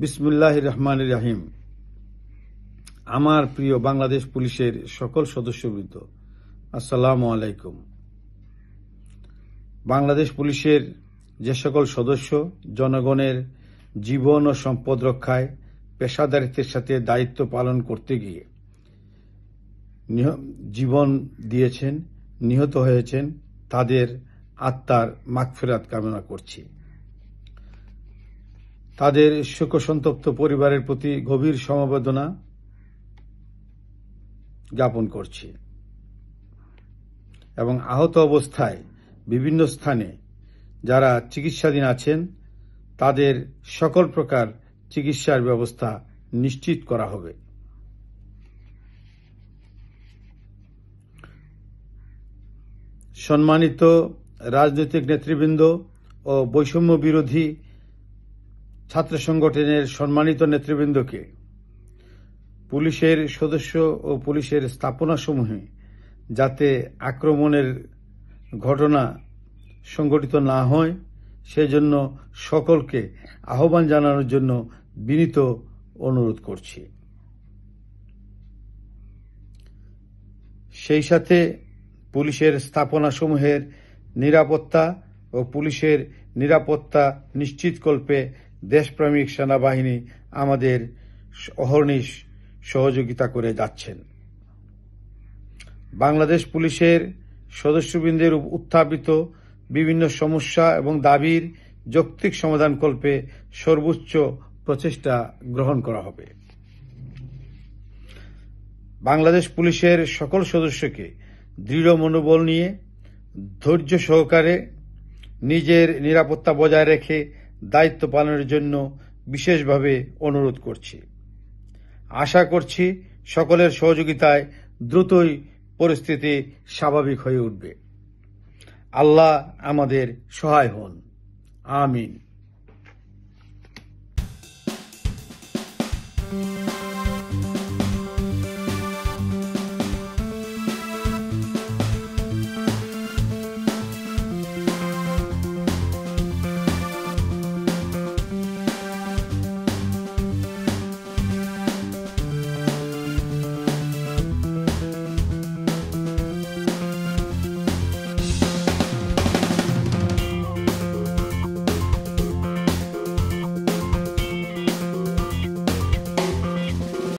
বিসমিল্লাহির রহমানির রহিম। আমার প্রিয় বাংলাদেশ পুলিশের সকল সদস্যবৃন্দ, আসসালামু আলাইকুম। বাংলাদেশ পুলিশের যে সকল সদস্য জনগণের জীবন ও সম্পদ রক্ষায় পেশাদারিত্বের সাথে দায়িত্ব পালন করতে গিয়ে জীবন দিয়েছেন, নিহত হয়েছেন, তাদের আত্মার মাগফিরাত কামনা করছি। তাদের শোকসন্তপ্ত পরিবারের প্রতি গভীর সমবেদনা জ্ঞাপন করছি এবং আহত অবস্থায় বিভিন্ন স্থানে যারা চিকিৎসাধীন আছেন তাদের সকল প্রকার চিকিৎসার ব্যবস্থা নিশ্চিত করা হবে। সম্মানিত রাজনৈতিক নেতৃবৃন্দ ও বৈষম্য বিরোধী ছাত্র সংগঠনের সম্মানিত নেতৃবৃন্দকে পুলিশের সদস্য ও পুলিশের স্থাপনাসমূহে যাতে আক্রমণের ঘটনা সংঘটিত না হয় সেজন্য সকলকে আহ্বান জানানোর জন্য বিনীত অনুরোধ করছি। সেই সাথে পুলিশের স্থাপনাসমূহের নিরাপত্তা ও পুলিশের নিরাপত্তা নিশ্চিতকল্পে দেশপ্রেমিক সেনাবাহিনী আমাদের অহর্নিশ সহযোগিতা করে যাচ্ছেন। বাংলাদেশ পুলিশের সদস্যবৃন্দের উত্থাপিত বিভিন্ন সমস্যা এবং দাবির যৌক্তিক সমাধানকল্পে সর্বোচ্চ প্রচেষ্টা গ্রহণ করা হবে। বাংলাদেশ পুলিশের সকল সদস্যকে দৃঢ় মনোবল নিয়ে ধৈর্য সহকারে নিজের নিরাপত্তা বজায় রেখে দায়িত্ব পালনের জন্য বিশেষভাবে অনুরোধ করছি। আশা করছি সকলের সহযোগিতায় দ্রুতই পরিস্থিতি স্বাভাবিক হয়ে উঠবে। আল্লাহ আমাদের সহায় হন, আমিন।